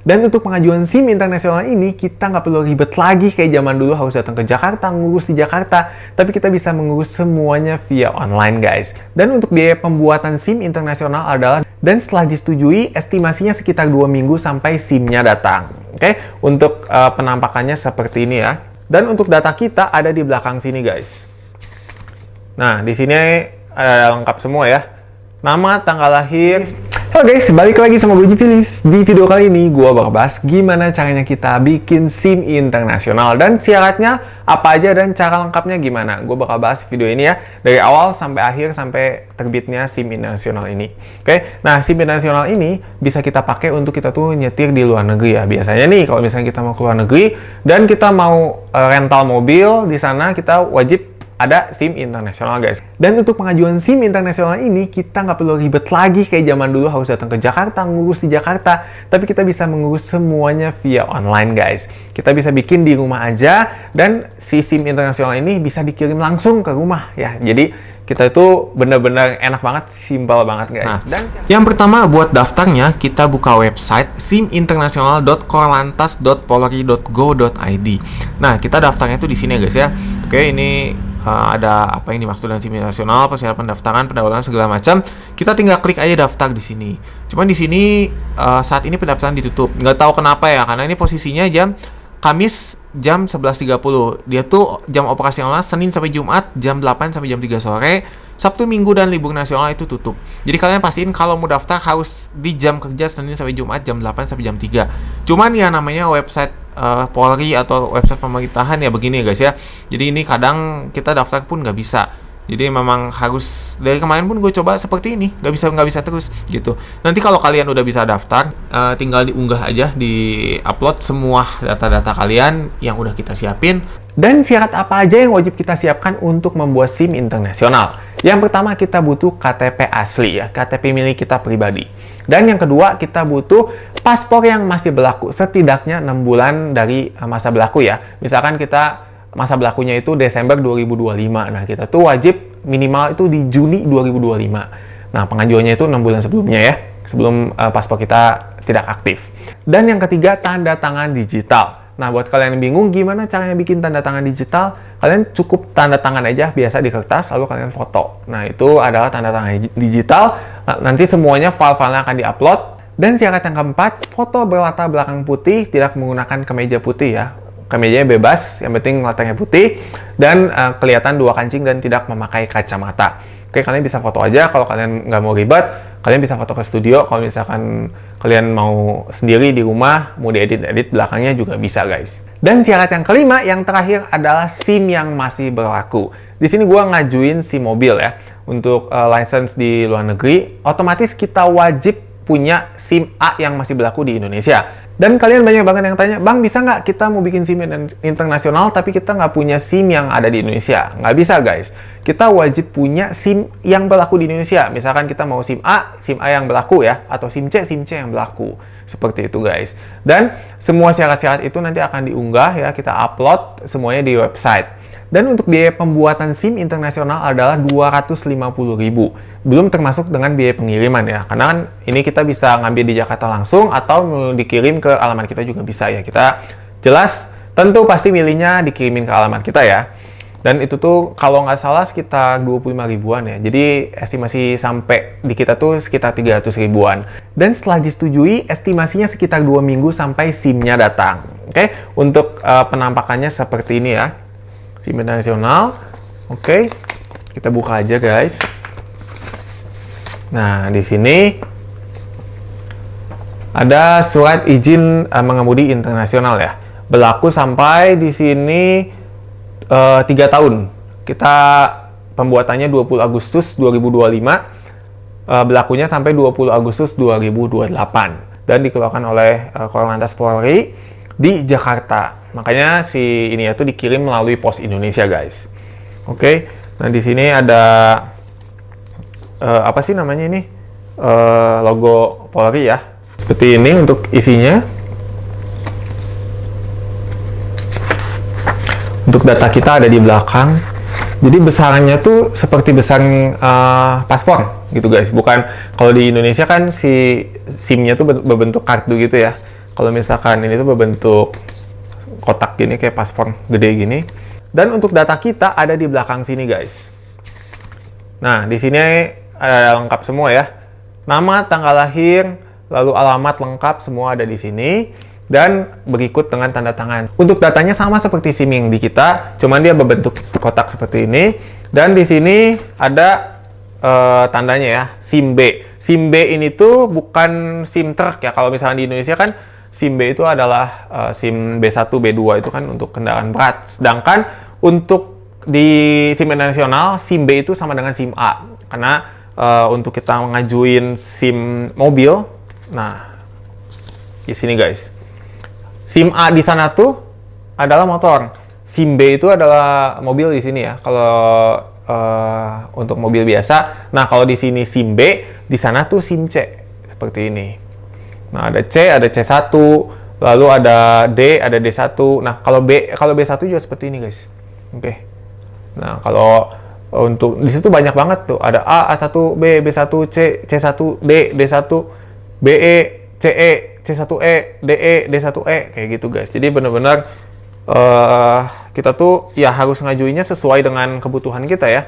Dan untuk pengajuan SIM internasional ini, kita nggak perlu ribet lagi kayak zaman dulu harus datang ke Jakarta, ngurus di Jakarta. Tapi kita bisa mengurus semuanya via online, guys. Dan untuk biaya pembuatan SIM internasional adalah, dan setelah disetujui, estimasinya sekitar 2 minggu sampai SIM-nya datang. Oke, untuk penampakannya seperti ini ya. Dan untuk data kita ada di belakang sini, guys. Nah, di sini ada lengkap semua ya. Nama, tanggal lahir. Halo guys, balik lagi sama gue Jivilis. Di video kali ini gue bakal bahas gimana caranya kita bikin SIM internasional dan syaratnya apa aja dan cara lengkapnya gimana. Gue bakal bahas video ini ya dari awal sampai akhir sampai terbitnya SIM internasional ini. Oke, nah SIM internasional ini bisa kita pakai untuk kita tuh nyetir di luar negeri ya. Biasanya nih kalau misalnya kita mau ke luar negeri dan kita mau rental mobil di sana, kita wajib ada SIM internasional, guys. Dan untuk pengajuan SIM internasional ini, kita nggak perlu ribet lagi kayak zaman dulu harus datang ke Jakarta, ngurus di Jakarta. Tapi kita bisa mengurus semuanya via online, guys. Kita bisa bikin di rumah aja, dan si SIM internasional ini bisa dikirim langsung ke rumah, ya. Jadi, kita itu bener-bener enak banget, simpel banget, guys. Nah, dan yang pertama buat daftarnya, kita buka website siminternasional.korlantas.polri.go.id. Nah, kita daftarnya itu di sini, guys ya. Oke, ini ada apa yang dimaksud dengan SIM internasional, persyaratan pendaftaran, pendaftaran segala macam. Kita tinggal klik aja daftar di sini. Cuman di sini saat ini pendaftaran ditutup. Nggak tahu kenapa ya, karena ini posisinya jam Kamis jam 11.30. Dia tuh jam operasionalnya Senin sampai Jumat jam 8 sampai jam 3 sore. Sabtu, Minggu, dan libur nasional itu tutup. Jadi kalian pastiin kalau mau daftar harus di jam kerja Senin sampai Jumat jam 8 sampai jam 3. Cuman ya namanya website Polri atau website pemerintahan ya begini ya guys ya. Jadi ini kadang kita daftar pun nggak bisa. Jadi memang harus, dari kemarin pun gue coba seperti ini, nggak bisa terus gitu. Nanti kalau kalian udah bisa daftar, tinggal diunggah aja, di-upload semua data-data kalian yang udah kita siapin. Dan syarat apa aja yang wajib kita siapkan untuk membuat SIM internasional? Yang pertama kita butuh KTP asli ya, KTP milik kita pribadi. Dan yang kedua kita butuh paspor yang masih berlaku, setidaknya 6 bulan dari masa berlaku ya. Misalkan kita masa berlakunya itu Desember 2025. Nah, kita tuh wajib minimal itu di Juni 2025. Nah, pengajuannya itu 6 bulan sebelumnya ya, sebelum paspor kita tidak aktif. Dan yang ketiga, tanda tangan digital. Nah, buat kalian yang bingung gimana caranya bikin tanda tangan digital, kalian cukup tanda tangan aja biasa di kertas, lalu kalian foto. Nah, itu adalah tanda tangan digital. Nanti semuanya file-filenya akan diupload. Dan syarat yang keempat, foto berlatar belakang putih, tidak menggunakan kemeja putih ya. Kemejanya bebas, yang penting latarnya putih, dan kelihatan 2 kancing dan tidak memakai kacamata. Oke, kalian bisa foto aja. Kalau kalian nggak mau ribet, kalian bisa foto ke studio. Kalau misalkan kalian mau sendiri di rumah, mau diedit-edit belakangnya juga bisa, guys. Dan syarat yang kelima, yang terakhir adalah SIM yang masih berlaku. Di sini gua ngajuin SIM mobil ya. Untuk license di luar negeri, otomatis kita wajib punya SIM A yang masih berlaku di Indonesia. Dan kalian banyak banget yang tanya, Bang, bisa nggak kita mau bikin SIM internasional tapi kita nggak punya SIM yang ada di Indonesia? Nggak bisa, guys. Kita wajib punya SIM yang berlaku di Indonesia. Misalkan kita mau SIM A yang berlaku ya, atau SIM C yang berlaku. Seperti itu, guys. Dan semua syarat-syarat itu nanti akan diunggah ya, kita upload semuanya di website. Dan untuk biaya pembuatan SIM internasional adalah 250.000. Belum termasuk dengan biaya pengiriman ya. Karena kan ini kita bisa ngambil di Jakarta langsung atau mau dikirim ke alamat kita juga bisa ya. Kita jelas tentu pasti milihnya dikirimin ke alamat kita ya. Dan itu tuh kalau nggak salah sekitar 25 ribuan ya. Jadi estimasi sampai di kita tuh sekitar 300 ribuan. Dan setelah disetujui, estimasinya sekitar 2 minggu sampai SIM-nya datang. Oke, untuk penampakannya seperti ini ya. SIM internasional. Oke, kita buka aja, guys. Nah, di sini ada surat izin mengemudi internasional ya. Berlaku sampai di sini 3 tahun. Kita pembuatannya 20 Agustus 2025. Berlakunya sampai 20 Agustus 2028. Dan dikeluarkan oleh Korlantas Polri di Jakarta. Makanya si ini itu dikirim melalui Pos Indonesia, guys. Oke. Nah, di sini ada apa sih namanya ini? Logo Polri ya. Seperti ini untuk isinya. Untuk data kita ada di belakang. Jadi besarannya tuh seperti besar paspor gitu, guys. Bukan kalau di Indonesia kan si SIM-nya tuh berbentuk kartu gitu ya. Kalau misalkan ini tuh berbentuk kotak gini, kayak paspor gede gini. Dan untuk data kita ada di belakang sini, guys. Nah, di sini ada lengkap semua ya. Nama, tanggal lahir, lalu alamat lengkap semua ada di sini. Dan berikut dengan tanda tangan. Untuk datanya sama seperti SIM yang di kita, cuman dia berbentuk kotak seperti ini. Dan di sini ada tandanya ya, SIM B. SIM B ini tuh bukan SIM truk ya. Kalau misalnya di Indonesia kan SIM B itu adalah SIM B1, B2 itu kan untuk kendaraan berat. Sedangkan untuk di SIM internasional, SIM B itu sama dengan SIM A. Karena untuk kita mengajuin SIM mobil, nah di sini guys. SIM A di sana tuh adalah motor. SIM B itu adalah mobil di sini ya. Kalau untuk mobil biasa. Nah, kalau di sini SIM B, di sana tuh SIM C seperti ini. Nah, ada C, ada C1, lalu ada D, ada D1. Nah, kalau B1 juga seperti ini, guys. Oke. Nah, kalau untuk di situ banyak banget tuh. Ada A, A1, B, B1, C, C1, D, D1, BE, CE, C1E, DE, D1E, kayak gitu guys. Jadi benar-benar kita tuh ya harus ngajuinnya sesuai dengan kebutuhan kita ya.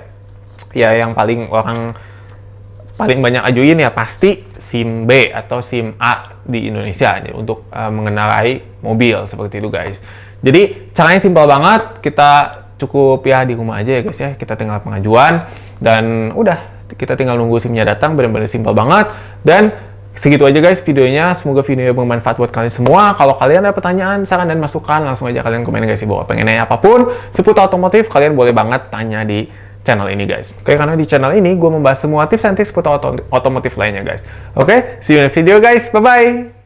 Ya yang orang paling banyak ajuin ya pasti SIM B atau SIM A di Indonesia untuk mengendarai mobil seperti itu guys. Jadi caranya simpel banget, kita cukup ya di rumah aja ya guys ya. Kita tinggal pengajuan dan udah kita tinggal nunggu SIM-nya datang, benar-benar simpel banget. Dan segitu aja guys videonya, semoga videonya bermanfaat buat kalian semua. Kalau kalian ada pertanyaan, saran, dan masukan, langsung aja kalian komen guys di bawah. Pengen nanya apapun seputar otomotif, kalian boleh banget tanya di channel ini guys. Oke, karena di channel ini gue membahas semua tips and trik seputar otomotif lainnya guys. Oke, see you in the video guys, bye-bye!